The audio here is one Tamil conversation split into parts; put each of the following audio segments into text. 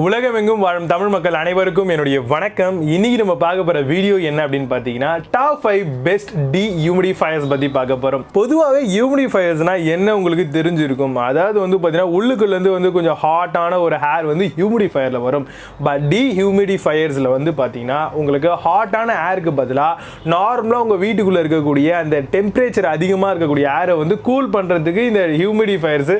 உலகமெங்கும் வாழும் தமிழ் மக்கள் அனைவருக்கும் என்னுடைய வணக்கம். இன்னைக்கு நம்ம பார்க்க போற வீடியோ என்ன அப்படின்னு பார்த்தீங்கன்னா டாப் 5 பெஸ்ட் டிஹியூமிடிஃபயர்ஸ் பத்தி பார்க்க போறோம். பொதுவாகவே ஹியூமிடிஃபயர்ஸ்னா என்ன உங்களுக்கு தெரிஞ்சிருக்கும். அதாவது பார்த்தீங்கன்னா உள்ளுக்குள்ள இருந்து கொஞ்சம் ஹாட்டான ஒரு ஹேர் ஹியூமிடிஃபயர்ல வரும். பட் டிஹியூமிடிஃபயர்ஸ்ல பார்த்தீங்கன்னா உங்களுக்கு ஹாட்டான ஹேருக்கு பதிலாக நார்மலாக உங்க வீட்டுக்குள்ள இருக்கக்கூடிய அந்த டெம்பரேச்சர் அதிகமாக இருக்கக்கூடிய ஹேரை கூல் பண்றதுக்கு இந்த ஹியூமிடிஃபயர்ஸ்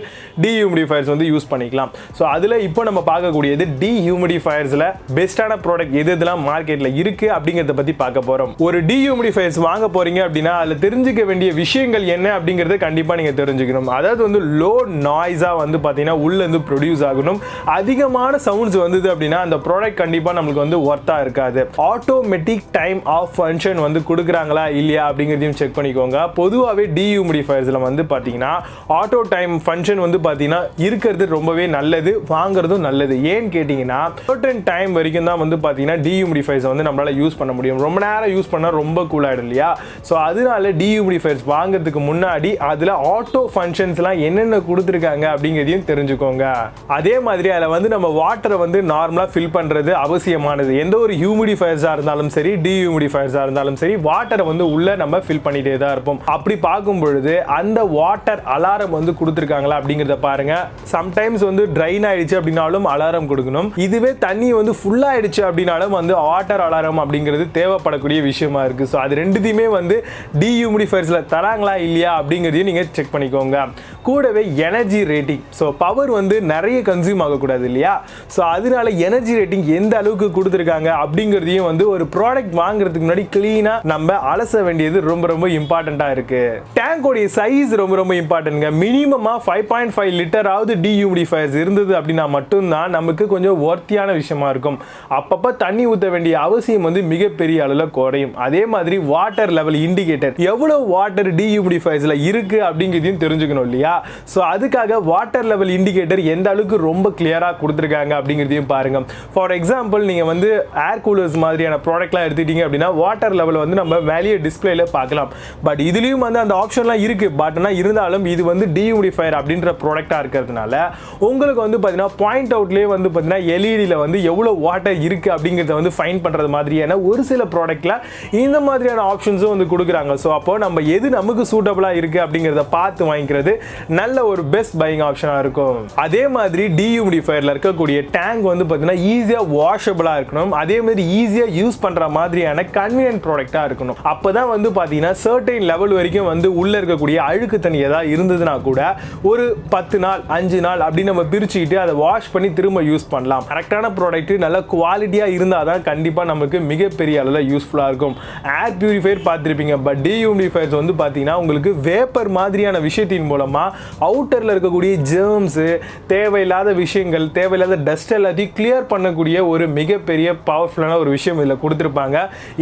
டிஹியூமிடிஃபயர்ஸ் யூஸ் பண்ணிக்கலாம். ஸோ அதில் இப்போ நம்ம பார்க்கக்கூடியது டிஹியூமிடிஃபயர்ஸ்ல பெஸ்டான ப்ராடக்ட் எதெல்லாம் மார்க்கெட்ல இருக்கு அப்படிங்கறத பத்தி பார்க்க போறோம். ஒரு டிஹியூமிடிஃபயர்ஸ் வாங்க போறீங்க அப்படின்னா அதுல தெரிஞ்சுக்க வேண்டிய விஷயங்கள் என்ன அப்படிங்கறத கண்டிப்பா நீங்க தெரிஞ்சுக்கணும். அதாவது லோ நாய்ஸா பாத்தீங்கன்னா உள்ள இருந்து ப்ரொடியூஸ் ஆகணும். அதிகமான சவுண்ட்ஸ் வந்தது அப்படின்னா அந்த ப்ராடக்ட் கண்டிப்பா நமக்கு ஒர்த்தா இருக்காது. ஆட்டோமேட்டிக் டைம் ஆஃப் ஃபங்க்ஷன் கொடுக்குறாங்களா இல்லையா அப்படிங்கறதையும் செக் பண்ணிக்கோங்க. பொதுவாகவே டிஹியூமிடிஃபயர்ஸ்ல பாத்தீங்கன்னா ஆட்டோ டைம் ஃபங்க்ஷன் பாத்தீங்கன்னா இருக்கிறது ரொம்பவே நல்லது, வாங்குறதும் நல்லது. ஏன் கேட்டிங்கன்னா certain டைம் வரைக்கும் தான் பாத்தீங்கன்னா டிஹியூமிடிஃபயர்ஸ் நம்மளால யூஸ் பண்ண முடியும். ரொம்ப நேரம் யூஸ் பண்ணா ரொம்ப கூல் ஆயிடும் இல்லையா? ஸோ அதனால டிஹியூமிடிஃபயர்ஸ் வாங்குறதுக்கு முன்னாடி அதுல ஆட்டோ ஃபங்க்ஷன்ஸ்லாம் என்னென்ன கொடுத்துருக்காங்க அப்படிங்கிறதையும் தெரிஞ்சுக்கோங்க. அதே மாதிரி அதில் நம்ம வாட்டரை நார்மலா ஃபில் பண்றது அவசியமானது. எந்த ஒரு ஹியூமிடிஃபயர்ஸா இருந்தாலும் சரி டிஹியூமிடிஃபயர்ஸா இருந்தாலும் சரி வாட்டரை உள்ள நம்ம ஃபில் பண்ணிட்டே தான் இருப்போம். அப்படி பார்க்கும் பொழுது அந்த வாட்டர் அலாரம் கொடுத்துருக்காங்களா அப்படிங்கிறத பாருங்க. சம்டைம்ஸ் ட்ரைன் ஆயிடுச்சு அப்படின்னாலும் அலாரம் கொடுக்கணும். இதுவே தண்ணி ஃபுல்லா ஆயிடுச்சு அப்படினாலும் வாட்டர் அலாரம் அப்படிங்கிறது தேவைப்படக்கூடிய விஷயமா இருக்கு. ஸோ அது ரெண்டுத்தையுமே டிஹியூமிடிஃபயர்ஸ்ல தராங்களா இல்லையா அப்படிங்கிறதையும் நீங்க செக் பண்ணிக்கோங்க. கூடவே எனர்ஜி ரேட்டிங், ஸோ பவர் நிறைய கன்சியூம் ஆகக்கூடாது இல்லையா? ஸோ அதனால எனர்ஜி ரேட்டிங் எந்த அளவுக்கு கொடுத்துருக்காங்க அப்படிங்கிறதையும் ஒரு ப்ராடக்ட் வாங்குறதுக்கு முன்னாடி கிளீனா நம்ம அலச வேண்டியது ரொம்ப ரொம்ப இம்பார்ட்டண்டா இருக்கு. டேங்கோடைய சைஸ் ரொம்ப ரொம்ப இம்பார்ட்டன்ட்ங்க. மினிமமா 5.5 லிட்டராவது டிஹியூமிடிஃபயர்ஸ் இருந்தது அப்படின்னா மட்டும்தான் நமக்கு கொஞ்சம் ஒர்த்தியான விஷயமா இருக்கும். அப்பப்ப தண்ணி ஊற்ற வேண்டிய அவசியம் மிகப்பெரிய அளவில் குறையும். அதே மாதிரி வாட்டர் லெவல் இண்டிகேட்டர், எவ்வளவு வாட்டர் டிஹியூமிடிஃபயர்ஸ்ல இருக்கு அப்படிங்கிறதையும் தெரிஞ்சுக்கணும் இல்லையா? ஸோ அதுக்காக வாட்டர் லெவல் இண்டிகேட்டர் எந்த அளவுக்கு ரொம்ப கிளியரா கொடுத்துருக்காங்க அப்படிங்கிறதையும் பாருங்க. ஃபார் எக்ஸாம்பிள் நீங்க ஏர் கூலர்ஸ் மாதிரியான ப்ராடக்ட்லாம் எடுத்துட்டீங்க அப்படின்னா வாட்டர் லெவல் நம்ம வேலையை டிஸ்பிளேல பார்க்கலாம். பட் இதுலயும் அந்த ஆப்ஷன்லாம் இருக்கு. பட் இருந்தாலும் இது டிஹியூமிடிஃபயர் அப்படின்ற ப்ராடக்டா இருக்கிறதுனால உங்களுக்கு பாத்தீங்கன்னா பாயிண்ட் அவுட்லயே பாத்தீங்கன்னா எல்இடில எவ்வளவு வாட்டர் இருக்கு அப்படிங்கறத ஃபைன் பண்றது மாதிரியான ஒரு சில ப்ராடக்ட்ல இந்த மாதிரியான ஆப்ஷன்ஸும் கொடுக்குறாங்க. ஸோ அப்போ நம்ம எது நமக்கு சூட்டபிளா இருக்கு அப்படிங்கறத பார்த்து வாங்கிக்கிறது நல்ல ஒரு பெஸ்ட் பையிங் ஆப்ஷனா இருக்கும். அதே மாதிரி டிஹியூமிடிஃபயர்ல இருக்கக்கூடிய டேங்க் பாத்தீங்கன்னா ஈஸியா வாஷபிளா இருக்கணும். அதே மாதிரி ஈஸியா யூஸ் பண்ற மாதிரியான கன்வீனியன்ட் ப்ராடக்ட்டா இருக்கணும். அப்பதான் பாத்தீங்கன்னா சர்டைன் லெவல் வரைக்கும் உள்ள இருக்கக்கூடிய அழுக்கு தண்ணி ஏதாவது இருந்ததுன்னா கூட ஒரு 10 நாள் 5 நாள் அப்படி நம்ம பிரிச்சுக்கிட்டு அதை வாஷ் பண்ணி திரும்ப யூஸ் பண்ணலாம். கரெக்டான ப்ராடக்ட் நல்ல குவாலிட்டியா இருந்தால் தான் கண்டிப்பா நமக்கு மிகப்பெரிய அளவில் யூஸ்ஃபுல்லா இருக்கும். ஏர் பியூரிஃபையர் பார்த்திருப்பீங்க. பட் டிஹியூமிடிஃபயர்ஸ் பாத்தீங்கன்னா உங்களுக்கு வேப்பர் மாதிரியான விஷயத்தின் மூலமா அவுட்டர்ல இருக்கக்கூடிய ஜெர்ம்ஸ், தேவையில்லாத விஷயங்கள், தேவையில்லாத டஸ்ட் எல்லாத்தையும் கிளியர் பண்ணக்கூடிய ஒரு மிகப்பெரிய பவர்ஃபுல்லான ஒரு விஷயம் இதில் கொடுத்துருப்பாங்க.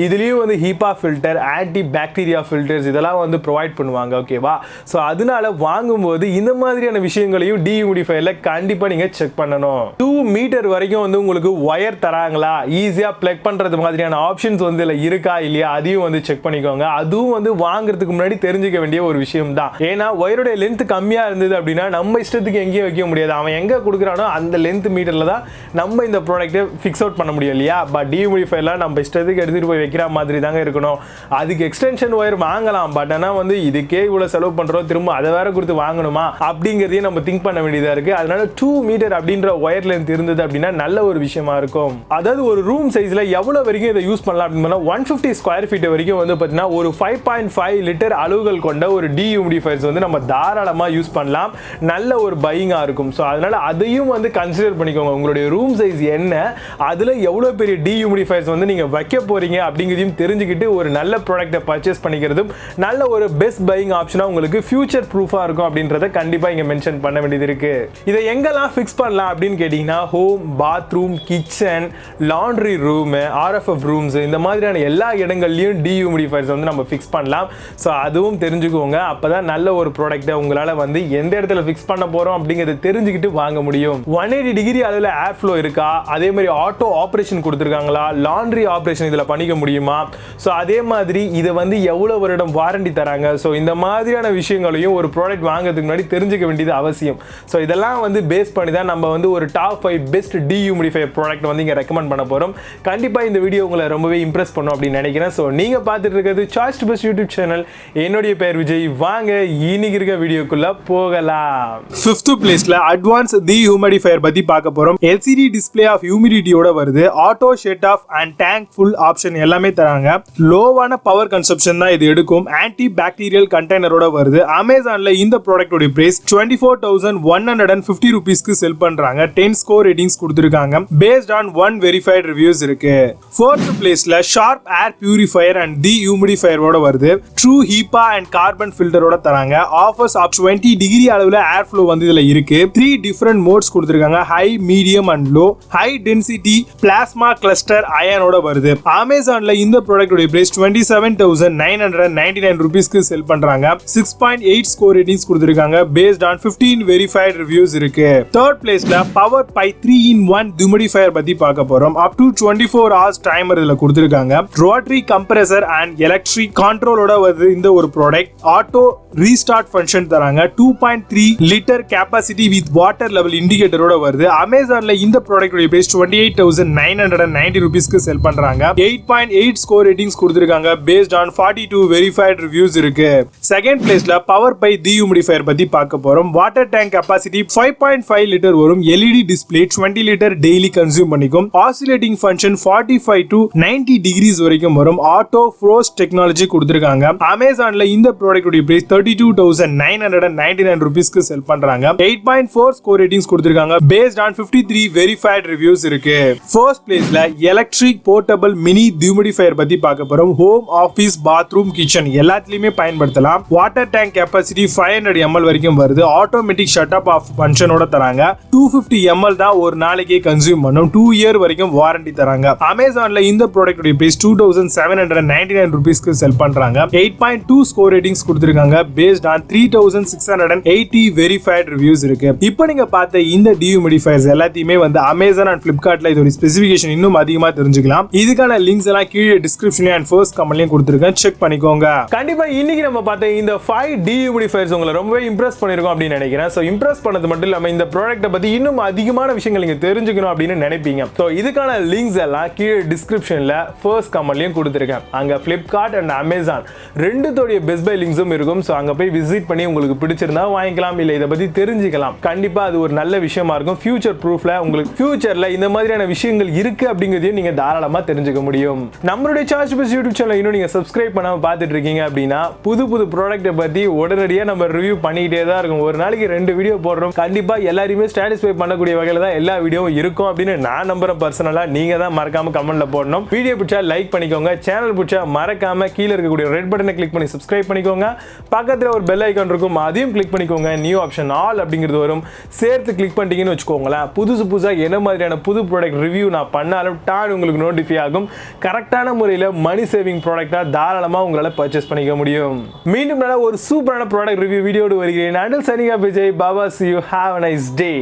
இதுலயும் ஹீபா ஃபில்டர், ஆன்டி பாக்டீரியா ஃபில்டர்ஸ் இதெல்லாம் ப்ரொவைட் பண்ணுவாங்க. ஓகேவா? ஸோ அதனால வாங்கும்போது இந்த மாதிரியான விஷயங்களையும் டிஹியூமிடிஃபயர்ல கண்டிப்பா நீங்க செக் பண்ணணும். 2 மீட்டர் வரைக்கும் உங்களுக்கு ஒயர் தராங்களா, ஈஸியா பிளக் பண்றது மாதிரியான ஆப்ஷன்ஸ் இதுல இருக்கா இல்லையா அதையும் செக் பண்ணிக்கோங்க. அதுவும் வாங்குறதுக்கு முன்னாடி தெரிஞ்சுக்க வேண்டிய ஒரு விஷயம் தான். ஏன்னா ஒயரோட லென்த் கம்மியா இருந்தது அப்படின்னா நம்ம இஷ்டத்துக்கு எங்கேயும் வைக்க முடியாது. அவன் எங்க கொடுக்குறானோ அந்த லென்த் மீட்டர்ல தான் நம்ம இந்த ப்ராடக்ட்டை ஃபிக்ஸ் அவுட் பண்ண முடியும் இல்லையா? பட் டிஹியூமிடிஃபயர்ல நம்ம இஷ்டத்துக்கு எடுத்துட்டு போய் வைக்கிற மாதிரி தாங்க இருக்கணும். அதுக்கு எக்ஸ்டென்ஷன் ஒயர் வாங்கலாம். பட் ஆனா இதுக்கே இவ்வளவு செலவு பண்றோம், திரும்ப அதை வேற கொடுத்து வாங்கணுமா அப்படிங்கறதையும் நம்ம திங்க் பண்ண வேண்டியதா இருக்கு. அதனால 2 மீட்டர் அப்படின்ற ஒயர் லென்த் இருந்தது அப்படின்னா நல்ல ஒரு விஷயமா இருக்கும். அதாவது ஒரு ரூம் சைஸ்ல எவ்வளவு வரைக்கும் இதை யூஸ் பண்ணலாம் அப்படின்னா 150 ஸ்கொயர் ஃபீட் வரைக்கும் பாத்தீங்கன்னா ஒரு 5.5 லிட்டர் அளவுகள் கொண்ட ஒரு டிஹியூமிடிஃபயர்ஸ் நம்ம தாராளமா யூஸ் பண்ணலாம். நல்ல ஒரு பையிங்கா இருக்கும். ஸோ அதனால அதையும் கன்சிடர் பண்ணிக்கோங்க. உங்களுடைய ரூம் சைஸ் என்ன, அதுல எவ்வளவு பெரிய டிஹியூமிடிஃபயர்ஸ் நீங்க வைக்க போறீங்க அப்படிங்கிறதையும் தெரிஞ்சுக்கிட்டு ஒரு நல்ல ப்ராடக்ட்டை பர்ச்சேஸ் பண்ணிக்கிறதும் நல்ல ஒரு பெஸ்ட் பையிங் ஆப்ஷனா உங்களுக்கு ஃபியூச்சர் ப்ரூஃபா இருக்கும் அப்படின்றத கண்டிப்பா இங்க மென்ஷன் பண்ண வேண்டியது இருக்கு. இதை எங்கெல்லாம் ஃபிக்ஸ் பண்ணலாம் அப்படின்னு கேட்டீங்கன்னா home, bathroom, kitchen, laundry room, RFF rooms இந்த மாதிரியான எல்லா இடங்கள்லயும் டிஹியூமிடிஃபயர்ஸ் நம்ம ஃபிக்ஸ் பண்ணலாம். ஸோ அதுவும் தெரிஞ்சுக்கோங்க. அப்பதான் நல்ல ஒரு ப்ராடக்ட்டை உங்களால எந்த இடத்துல ஃபிக்ஸ் பண்ண போறோம் அப்படிங்கறத தெரிஞ்சுக்கிட்டு வாங்க முடியும். 180 டிகிரி அளவில் ஏர் ஃப்ளோ இருக்கா, அதே மாதிரி ஆட்டோ ஆபரேஷன் கொடுத்துருக்காங்களா, லாண்ட்ரி ஆபரேஷன் இதுல பண்ணிக்க முடியுமா, ஸோ அதே மாதிரி இதை எவ்வளவு வருடம் வாரண்டி தராங்க. ஸோ இந்த மாதிரியான விஷயங்களையும் ஒரு ப்ராடக்ட் வாங்குறதுக்கு முன்னாடி தெரிஞ்சுக்க வேண்டியது அவசியம். ஸோ இதெல்லாம் பேஸ் பண்ணி தான் நம்ம ஒரு டாப் 5 5 பெஸ்ட் dehumidifier ப்ராடக்ட் வந்து இங்க ரெக்கமெண்ட் பண்ண போறோம். கண்டிப்பா இந்த வீடியோ உங்களை ரொம்பவே இம்ப்ரெஸ் பண்ணும் அப்படி நினைக்கிறேன். சோ நீங்க பார்த்துட்டு இருக்கிறது choice to best YouTube channel. என்னுடைய பேர் விஜய். வாங்க இன்னைக்கு இருக்க வீடியோக்குள்ள போகலாம். 5th பிளேஸ்ல அட்வான்ஸ் dehumidifier பத்தி பார்க்க போறோம். LCD டிஸ்ப்ளே ஆஃப் ஹியூமிடிட்டியோட வருது. Auto shut off and tank full option எல்லாமே தராங்க. லோவான பவர் கன்சப்ஷன் தான் இது எடுக்கும். ஆன்டி பாக்டீரியல் கண்டெய்னரோட வருது. அமேசான்ல இந்த ப்ராடக்ட்டோட பிரைஸ் 24,150 ரூபீஸ்க்கு செல் பண்றாங்க. 10 ஸ்கோர் ரேட்டிங்ஸ் கொடுத்திருக்காங்க. பேஸ்ட் ஆன் 1 வெரிஃபைட் ரிவ்யூஸ் இருக்கு. 4th பிளேஸ்ல sharp air purifier and dehumidifier ஓட வருது. ட்ரூ ஹீபா அண்ட் கார்பன் ஃபில்டரோட தராங்க. ஆஃபர்ஸ் அப் 20 டிகிரி அளவுல ஏர் ஃப்ளோ வந்து இதுல இருக்கு. 3 டிஃபரண்ட் மோட்ஸ் கொடுத்திருக்காங்க. High, medium and low. High density plasma cluster அயனோட வருது. அமேசான்ல இந்த ப்ராடக்ட்டோட பிரைஸ் 27,999 ரூபீஸ்க்கு செல் பண்றாங்க. 6.8 ஸ்கோர் ரேட்டிங்ஸ் கொடுத்திருக்காங்க. பேஸ்ட் ஆன் 15 வெரிஃபைட் ரிவ்யூஸ் இருக்கு. 3rd பிளேஸ்ல பவர் பை 3-in-1 dehumidifier பத்தி பார்க்க போறோம். அப் டு 24 hours டைமர் இதுல கொடுத்திருக்காங்க. ரோட்டரி கம்ப்ரசர் அண்ட் எலக்ட்ரிக் கண்ட்ரோலோட வருது இந்த ஒரு ப்ராடக்ட். ஆட்டோ ரீஸ்டார்ட் ஃபங்க்ஷன் தராங்க. 2.3 litre capacity with water level இண்டிகேட்டரோட வருது. அமேசான்ல இந்த ப்ராடக்ட்டோட பிரைஸ் 28,990 ரூபீஸ்க்கு செல் பண்றாங்க. 8.8 ஸ்கோர் ரேட்டிங்ஸ் கொடுத்திருக்காங்க. பேஸ்ட் ஆன் 42 வெரிஃபைட் ரிவ்யூஸ் இருக்கு. 2nd பிளேஸ்ல பவர் பை dehumidifier பத்தி பார்க்க போறோம். வாட்டர் டேங்க் கெபாசிட்டி 5.5 லிட்டர் வரும். LED display 20 litre daily consume பண்ணிக்கும். ஆசிலேட்டிங் ஃபங்க்ஷன் 45 to 90 டிகிரிஸ் வரைக்கும் வரும். ஆட்டோ ஃப்ரோஸ்ட் டெக்னாலஜி கொடுத்திருக்காங்க. அமேசான்ல இந்த ப்ராடக்ட்டோட பிரைஸ் 32,999 ரூபீஸ்க்கு செல் பண்றாங்க. 8.4 ஸ்கோர் ரேட்டிங்ஸ் கொடுத்திருக்காங்க. பேஸ்ட் ஆன் 53 வெரிஃபைட் ரிவ்யூஸ் இருக்கு. 4th பிளேஸ்ல எலக்ட்ரிக் போர்ட்டபிள் மினி dehumidifier பத்தி பார்க்க போறோம். ஹோம், ஆபீஸ், பாத்ரூம், கிச்சன் எல்லாத்துலயுமே பயன்படுத்தலாம். வாட்டர் டேங்க் கெபாசிட்டி 500 ml வரைக்கும் வருது. ஆட்டோமேட்டிக் ஷட் அப் ஆஃப் ஃபங்க்ஷனோட தராங்க. 250 ml தான் ஒரு நாளைக்கு கன்சியூம் பண்ணும். 2 இயர் வரைக்கும் வாரண்டி தராங்க. அமேசான்ல இந்த ப்ராடக்ட்டோட பிரைஸ் 2,799 ரூபீஸ்க்கு செல் பண்றாங்க. 8.2 ஸ்கோர் ரேட்டிங்ஸ் கொடுத்திருக்காங்க. பேஸ்ட் ஆன் 3,680 வெரிஃபைட் ரிவ்யூஸ் இருக்கு. இப்போ நீங்க பார்த்த இந்த dehumidifiers எல்லாத்தையுமே வந்து அமேசான் அண்ட் பிளிப்கார்ட்ல இதோட ஸ்பெசிஃபிகேஷன் இன்னும் அதிகமா தெரிஞ்சுக்கலாம். இதுக்கான லிங்க்ஸ் எல்லாம் கீழே டிஸ்கிரிப்ஷன்ல அண்ட் ஃபர்ஸ்ட் கமெண்ட்லயும் கொடுத்திருக்கேன். செக் பண்ணிக்கோங்க. கண்டிப்பா இன்னைக்கு நம்ம பார்த்த இந்த 5 dehumidifiers உங்களை ரொம்பவே இம்ப்ரெஸ் பண்ணிருக்கோம் அப்படின்னு நினைக்கிறேன். சோ இம்ப்ரெஸ் பண்ணது மட்டும் இல்லாம இந்த ப்ராடக்ட்டை பத்தி இன்னும் அதிகமான விஷயங்கள் நீங்க தெரிஞ்சுக்கணும் அப்படின்னு நினைப்பீங்க. சோ இதுக்கான லிங்க்ஸ் எல்லாம் கீழே டிஸ்கிரிப்ஷன்ல ஃபர்ஸ்ட் கமெண்ட்லயும் கொடுத்திருக்கேன். அங்க பிளிப்கார்ட் அண்ட் அமேசான் ரெண்டுத்தோட பெஸ்ட் பை லிங்க்ஸும் இருக்கும். சோ அங்க போய் விசிட் பண்ணி உங்களுக்கு பிடிச்சிருந்தா வாங்கிக்கலாம், இல்ல இதை பத்தி தெரிஞ்சுக்கலாம். கண்டிப்பா அது ஒரு நல்ல விஷயமா இருக்கும். ஃபியூச்சர் ப்ரூஃப்ல உங்களுக்கு ஃபியூச்சர்ல இந்த மாதிரியான விஷயங்கள் இருக்கு அப்படிங்கறதையும் நீங்க தாராளமா தெரிஞ்சுக்க முடியும். நம்மளுடைய சாய்ஸ் பெஸ்ட் யூடியூப் சேனல் இன்னும் நீங்க சப்ஸ்கிரைப் பண்ணாம பார்த்துட்டு இருக்கீங்க அப்படின்னா புது புது ப்ராடக்ட்டை பத்தி உடனடியா நம்ம ரிவ்யூ பண்ணிக்கிட்டே தான் இருக்கும். ஒரு நாளைக்கு 2 வீடியோ போடுறோம். கண்டிப்பா எல்லாரையுமே சாட்டிஸ்ஃபை பண்ணக்கூடிய வகையில தான் எல்லா வீடியோவும் இருக்கும் அப்படின்னு நான் நம்புறேன். பர்சனலா நீங்க தான் மறக்காம கமெண்ட்ல போடணும். வீடியோ பிடிச்சா லைக் பண்ணிக்கோங்க. சேனல் பிடிச்சா மறக்காம கீழே இருக்கக்கூடிய ரெட் பட்டனை கிளிக் பண்ணி சப்ஸ்கிரைப் பண்ணிக்கோங்க. பக்கத்துல ஒரு பெல் ஐகான் இருக்கும், அதையும் கிளிக் பண்ணிக்கோங்க. நியூ ஆப்ஷன் ஆல் அப்படிங்கிறது வரும். சேர்த்து கிளிக் பண்ணிட்டீங்கன்னு வச்சுக்கோங்களேன், புதுசா என்ன மாதிரியான புது ப்ராடக்ட் ரிவ்யூ நான் பண்ணாலும் டான் உங்களுக்கு நோட்டிஃபை ஆகும். கரெக்டான முறையில் மணி சேவிங் ப்ராடக்டா தாராளமாக உங்களால் பர்ச்சேஸ் பண்ணிக்க முடியும். மீண்டும் ஒரு சூப்பரான ப்ராடக்ட் ரிவ்யூ வீடியோடு வருகிறேன். Until signing off Vijay. Baba, see you, have a nice day.